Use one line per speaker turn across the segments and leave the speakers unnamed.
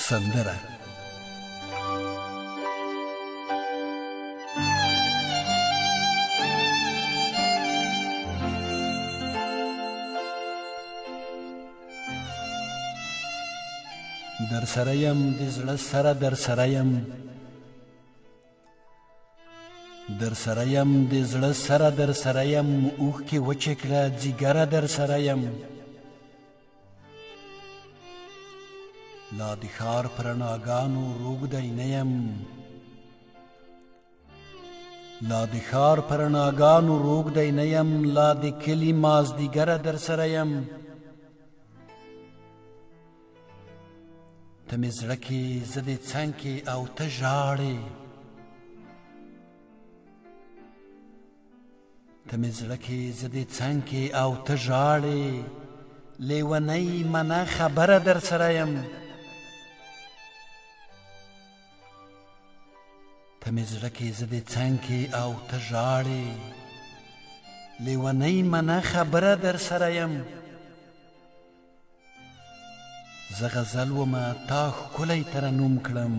سندره. در سره یم د زړه سره در سره یم، در سره یم د زړه سره در سره یم، اوښکې وچې کړه ځیګره در سره یم. لا د ښار په رڼاګانو روږدی نه یم، لا د ښار په رڼاګانو روږدی نه یم، لا د کلي مازدیګره در سره یم. ته مې زړه کې زه دې څنګ کې او ته ژاړې، ته مې زړه کې زه دې څنګ کې او ته ژاړې، لیونۍ منه خبره در سره یم. ته مې زړه کې زه دې څنګ کې او ته ژاړې، لیونۍ منه خبره در سره یم. زه غزل ومه تا ښکلی ترنم کړم،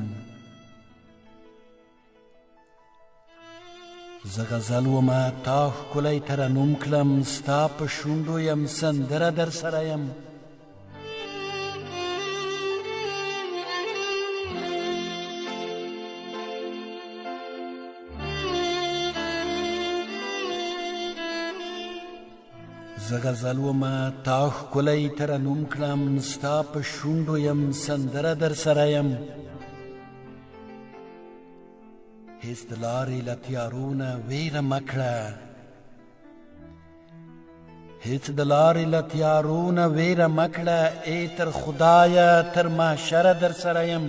زه غزل ومه تا ښکلی ترنم کړم، ستا په شونډو یم سندره در سره یم. زه غزل ومه تا ښکلی ترنم کړم، ستا په شونډو یم سندره در سره یم. هېڅ د لارې له تیارو نه ویره مه کړه، هېڅ د لارې له تیارو نه ویره مه کړه، ای تر خدایه تر محشره در سره یم.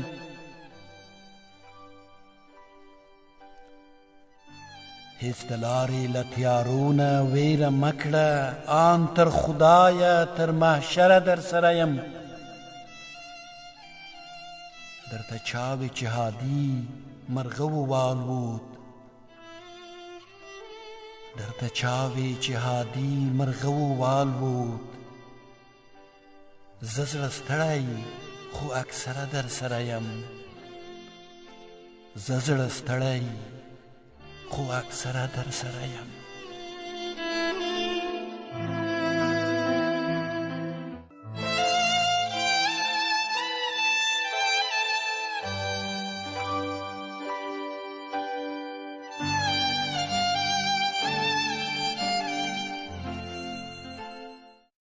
هېڅ د لارې له تیارو نه ویره مه کړه، آن تر خدایه تر محشره در سره یم. درته چاوې چې هادي مرغه ووالوت، درته چاوې چې هادي مرغه ووالوت، زه زړه ستړی خو اکثره در سره یم، زه زړه ستړی خو اکثره در سره یم.